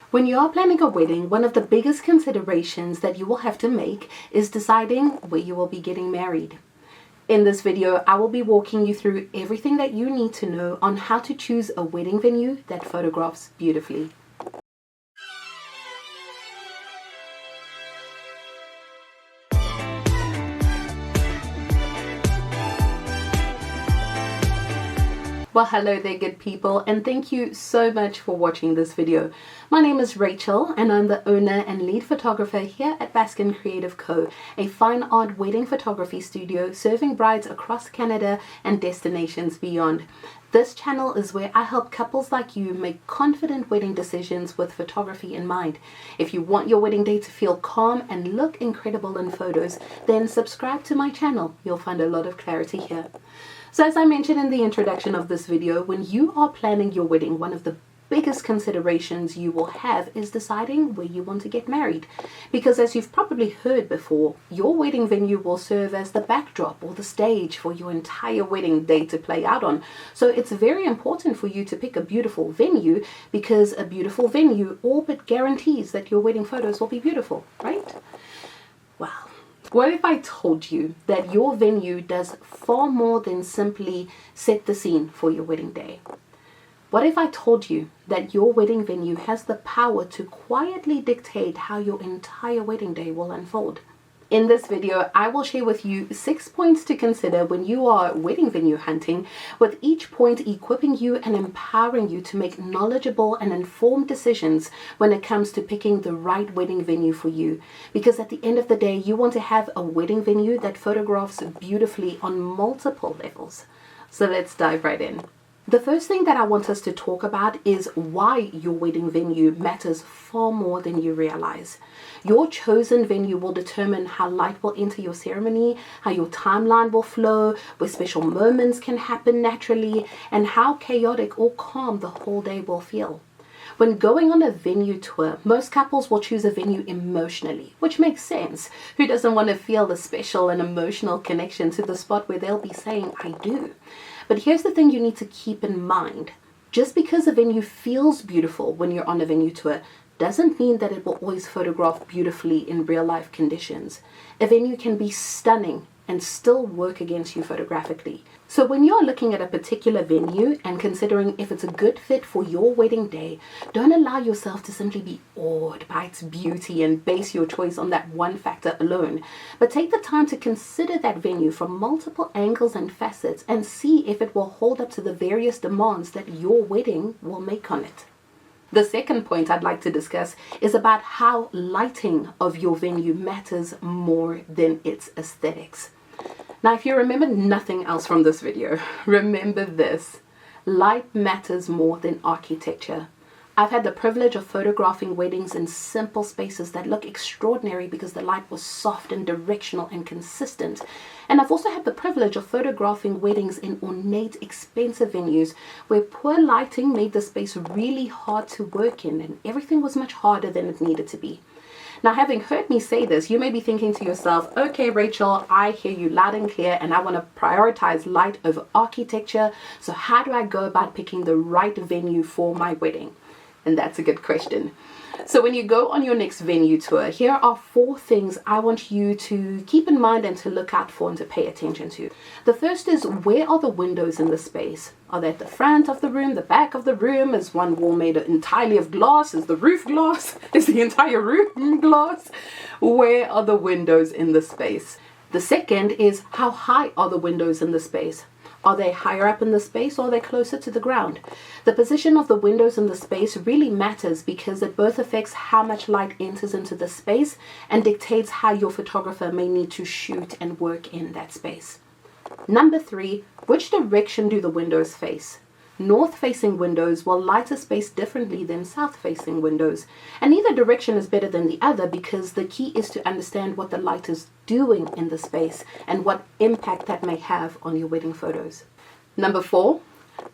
When you are planning a wedding, one of the biggest considerations that you will have to make is deciding where you will be getting married. In this video, I will be walking you through everything that you need to know on how to choose a wedding venue that photographs beautifully. Well, hello there, good people, and thank you so much for watching this video. My name is Rachel, and I'm the owner and lead photographer here at Baskin Creative Co., a fine art wedding photography studio serving brides across Canada and destinations beyond. This channel is where I help couples like you make confident wedding decisions with photography in mind. If you want your wedding day to feel calm and look incredible in photos, then subscribe to my channel. You'll find a lot of clarity here. So as I mentioned in the introduction of this video, when you are planning your wedding, one of the biggest considerations you will have is deciding where you want to get married. Because as you've probably heard before, your wedding venue will serve as the backdrop or the stage for your entire wedding day to play out on. So it's very important for you to pick a beautiful venue, because a beautiful venue all but guarantees that your wedding photos will be beautiful, right? Wow. What if I told you that your venue does far more than simply set the scene for your wedding day? What if I told you that your wedding venue has the power to quietly dictate how your entire wedding day will unfold? In this video, I will share with you 6 points to consider when you are wedding venue hunting, with each point equipping you and empowering you to make knowledgeable and informed decisions when it comes to picking the right wedding venue for you. Because at the end of the day, you want to have a wedding venue that photographs beautifully on multiple levels. So let's dive right in. The first thing that I want us to talk about is why your wedding venue matters far more than you realize. Your chosen venue will determine how light will enter your ceremony, how your timeline will flow, where special moments can happen naturally, and how chaotic or calm the whole day will feel. When going on a venue tour, most couples will choose a venue emotionally, which makes sense. Who doesn't want to feel the special and emotional connection to the spot where they'll be saying, "I do"? But here's the thing you need to keep in mind. Just because a venue feels beautiful when you're on a venue tour doesn't mean that it will always photograph beautifully in real life conditions. A venue can be stunning and still work against you photographically. So when you're looking at a particular venue and considering if it's a good fit for your wedding day, don't allow yourself to simply be awed by its beauty and base your choice on that one factor alone. But take the time to consider that venue from multiple angles and facets and see if it will hold up to the various demands that your wedding will make on it. The second point I'd like to discuss is about how lighting of your venue matters more than its aesthetics. Now, if you remember nothing else from this video, remember this: light matters more than architecture. I've had the privilege of photographing weddings in simple spaces that look extraordinary because the light was soft and directional and consistent. And I've also had the privilege of photographing weddings in ornate, expensive venues where poor lighting made the space really hard to work in, and everything was much harder than it needed to be. Now, having heard me say this, you may be thinking to yourself, okay, Rachel, I hear you loud and clear, and I want to prioritize light over architecture. So how do I go about picking the right venue for my wedding? And that's a good question. So when you go on your next venue tour, here are 4 things I want you to keep in mind and to look out for and to pay attention to. The first is, where are the windows in the space? Are they at the front of the room, the back of the room? Is one wall made entirely of glass? Is the roof glass? Is the entire room glass? Where are the windows in the space? The second is, how high are the windows in the space? Are they higher up in the space, or are they closer to the ground? The position of the windows in the space really matters because it both affects how much light enters into the space and dictates how your photographer may need to shoot and work in that space. Number 3, which direction do the windows face? North-facing windows will light a space differently than south-facing windows, and neither direction is better than the other, because the key is to understand what the light is doing in the space and what impact that may have on your wedding photos. Number 4,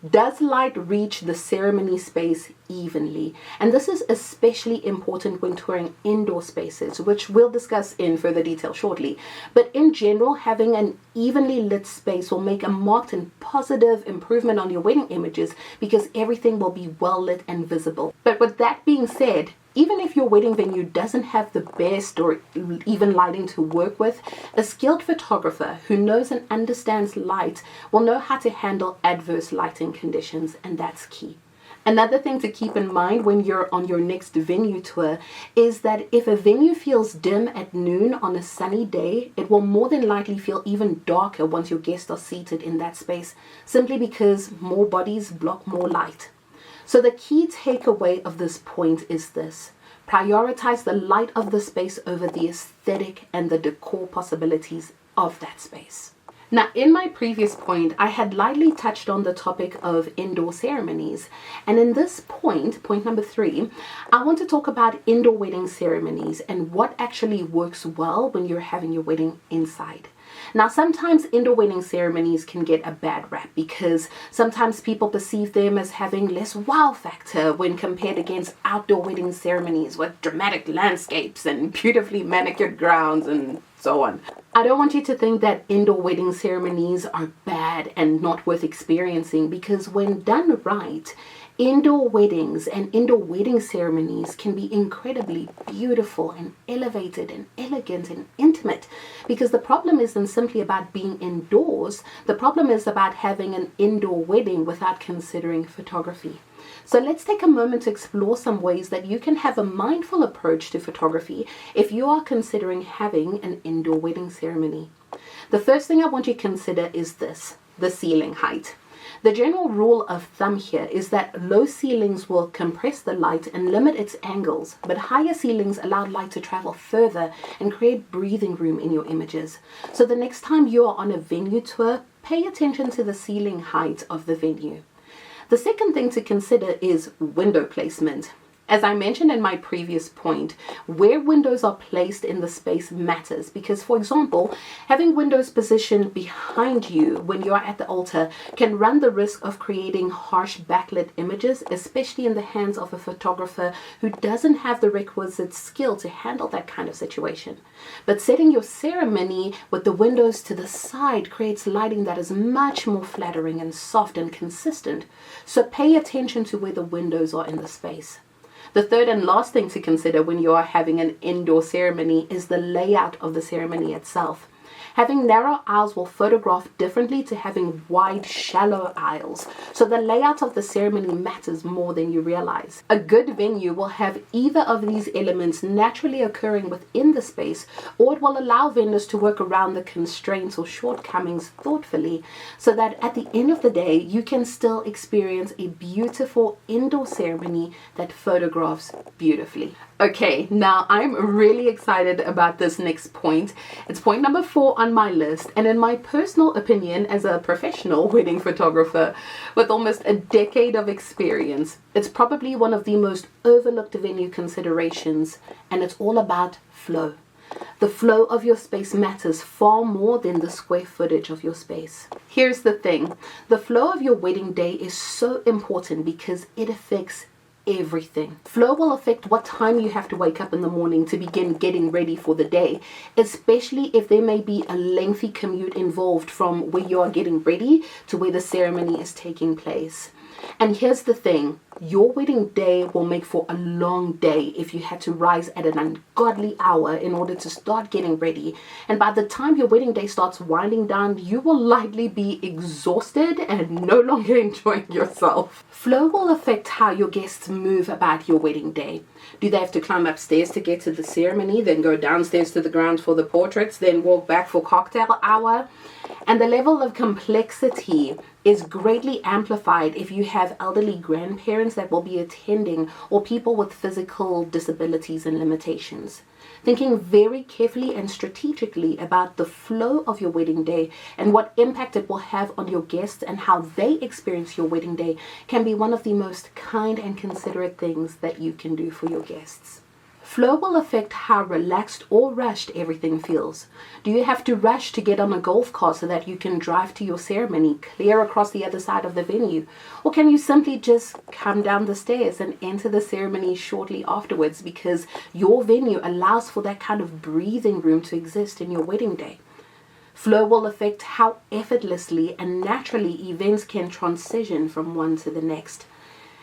does light reach the ceremony space evenly. And this is especially important when touring indoor spaces, which we'll discuss in further detail shortly. But in general, having an evenly lit space will make a marked and positive improvement on your wedding images because everything will be well lit and visible. But with that being said, even if your wedding venue doesn't have the best or even lighting to work with, a skilled photographer who knows and understands light will know how to handle adverse lighting conditions, and that's key. Another thing to keep in mind when you're on your next venue tour is that if a venue feels dim at noon on a sunny day, it will more than likely feel even darker once your guests are seated in that space, simply because more bodies block more light. So the key takeaway of this point is this: prioritize the light of the space over the aesthetic and the decor possibilities of that space. Now, in my previous point, I had lightly touched on the topic of indoor ceremonies. And in this point number 3, I want to talk about indoor wedding ceremonies and what actually works well when you're having your wedding inside. Now, sometimes indoor wedding ceremonies can get a bad rap because sometimes people perceive them as having less wow factor when compared against outdoor wedding ceremonies with dramatic landscapes and beautifully manicured grounds and so on. I don't want you to think that indoor wedding ceremonies are bad and not worth experiencing, because when done right, indoor weddings and indoor wedding ceremonies can be incredibly beautiful and elevated and elegant and intimate, because the problem isn't simply about being indoors. The problem is about having an indoor wedding without considering photography. So let's take a moment to explore some ways that you can have a mindful approach to photography if you are considering having an indoor wedding ceremony. The first thing I want you to consider is this: the ceiling height. The general rule of thumb here is that low ceilings will compress the light and limit its angles, but higher ceilings allow light to travel further and create breathing room in your images. So the next time you are on a venue tour, pay attention to the ceiling height of the venue. The second thing to consider is window placement. As I mentioned in my previous point, where windows are placed in the space matters because, for example, having windows positioned behind you when you are at the altar can run the risk of creating harsh backlit images, especially in the hands of a photographer who doesn't have the requisite skill to handle that kind of situation. But setting your ceremony with the windows to the side creates lighting that is much more flattering and soft and consistent. So pay attention to where the windows are in the space. The third and last thing to consider when you are having an indoor ceremony is the layout of the ceremony itself. Having narrow aisles will photograph differently to having wide, shallow aisles. So the layout of the ceremony matters more than you realize. A good venue will have either of these elements naturally occurring within the space, or it will allow vendors to work around the constraints or shortcomings thoughtfully, so that at the end of the day, you can still experience a beautiful indoor ceremony that photographs beautifully. Okay, now I'm really excited about this next point. It's point number 4 on my list, and in my personal opinion, as a professional wedding photographer with almost a decade of experience, it's probably one of the most overlooked venue considerations, and it's all about flow. The flow of your space matters far more than the square footage of your space. Here's the thing: the flow of your wedding day is so important because it affects everything. Flow will affect what time you have to wake up in the morning to begin getting ready for the day, especially if there may be a lengthy commute involved from where you are getting ready to where the ceremony is taking place. And here's the thing: your wedding day will make for a long day if you had to rise at an ungodly hour in order to start getting ready. And by the time your wedding day starts winding down, you will likely be exhausted and no longer enjoying yourself. Flow will affect how your guests move about your wedding day. Do they have to climb upstairs to get to the ceremony, then go downstairs to the grounds for the portraits, then walk back for cocktail hour? And the level of complexity is greatly amplified if you have elderly grandparents that will be attending, or people with physical disabilities and limitations. Thinking very carefully and strategically about the flow of your wedding day and what impact it will have on your guests and how they experience your wedding day can be one of the most kind and considerate things that you can do for your guests. Flow will affect how relaxed or rushed everything feels. Do you have to rush to get on a golf cart so that you can drive to your ceremony clear across the other side of the venue? Or can you simply just come down the stairs and enter the ceremony shortly afterwards because your venue allows for that kind of breathing room to exist in your wedding day? Flow will affect how effortlessly and naturally events can transition from one to the next.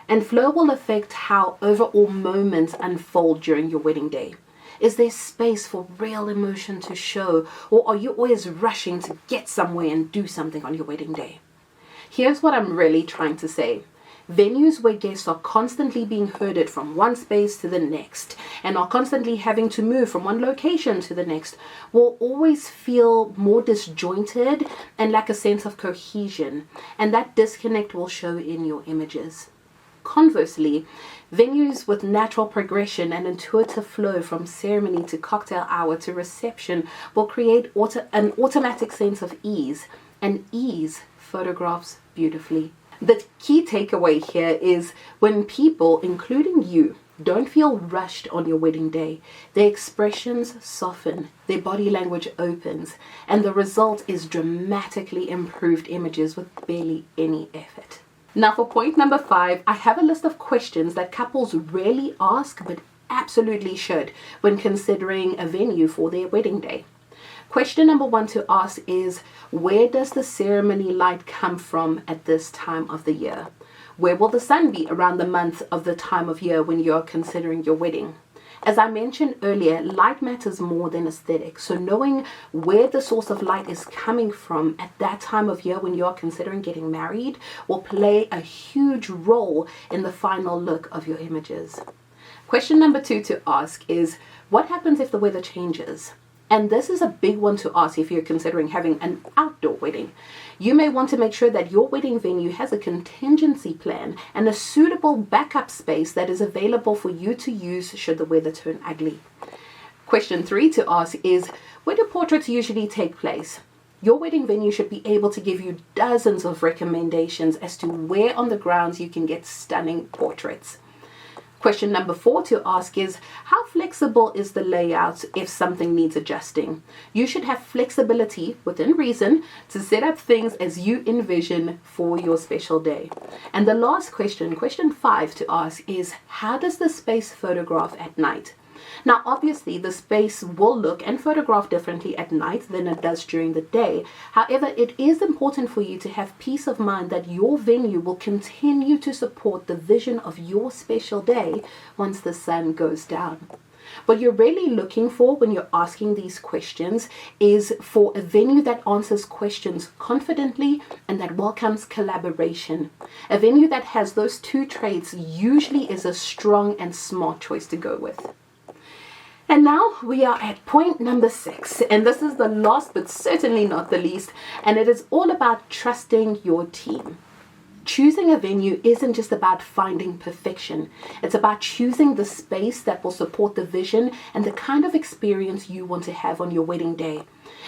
And flow will affect how overall moments unfold during your wedding day. Is there space for real emotion to show, or are you always rushing to get somewhere and do something on your wedding day? Here's what I'm really trying to say. Venues where guests are constantly being herded from one space to the next and are constantly having to move from one location to the next will always feel more disjointed and lack a sense of cohesion, and that disconnect will show in your images. Conversely, venues with natural progression and intuitive flow from ceremony to cocktail hour to reception will create an automatic sense of ease, and ease photographs beautifully. The key takeaway here is when people, including you, don't feel rushed on your wedding day, their expressions soften, their body language opens, and the result is dramatically improved images with barely any effort. Now for point number 5, I have a list of questions that couples rarely ask but absolutely should when considering a venue for their wedding day. Question number 1 to ask is, where does the ceremony light come from at this time of the year? Where will the sun be around the month of the time of year when you're considering your wedding? As I mentioned earlier, light matters more than aesthetics, so knowing where the source of light is coming from at that time of year when you're considering getting married will play a huge role in the final look of your images. Question number 2 to ask is, what happens if the weather changes? And this is a big one to ask if you're considering having an outdoor wedding. You may want to make sure that your wedding venue has a contingency plan and a suitable backup space that is available for you to use should the weather turn ugly. Question 3 to ask is, where do portraits usually take place? Your wedding venue should be able to give you dozens of recommendations as to where on the grounds you can get stunning portraits. Question number 4 to ask is, how flexible is the layout if something needs adjusting? You should have flexibility within reason to set up things as you envision for your special day. And the last question, question 5 to ask is, how does the space photograph at night? Now, obviously, the space will look and photograph differently at night than it does during the day. However, it is important for you to have peace of mind that your venue will continue to support the vision of your special day once the sun goes down. What you're really looking for when you're asking these questions is for a venue that answers questions confidently and that welcomes collaboration. A venue that has those 2 traits usually is a strong and smart choice to go with. And now we are at point number 6, and this is the last but certainly not the least, and it is all about trusting your team. Choosing a venue isn't just about finding perfection. It's about choosing the space that will support the vision and the kind of experience you want to have on your wedding day.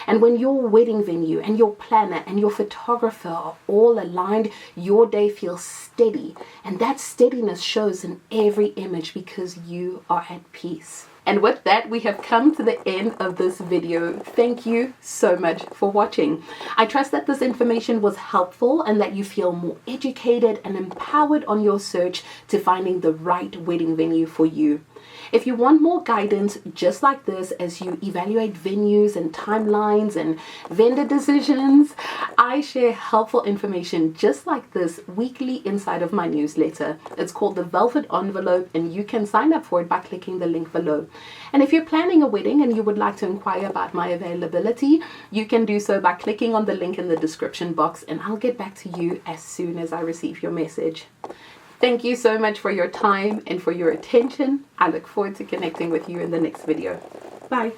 And when your wedding venue and your planner and your photographer are all aligned, your day feels steady. And that steadiness shows in every image because you are at peace. And with that, we have come to the end of this video. Thank you so much for watching. I trust that this information was helpful and that you feel more educated and empowered on your search to finding the right wedding venue for you. If you want more guidance just like this as you evaluate venues and timelines and vendor decisions, I share helpful information just like this weekly inside of my newsletter. It's called the Velvet Envelope, and you can sign up for it by clicking the link below. And if you're planning a wedding and you would like to inquire about my availability, you can do so by clicking on the link in the description box, and I'll get back to you as soon as I receive your message. Thank you so much for your time and for your attention. I look forward to connecting with you in the next video. Bye.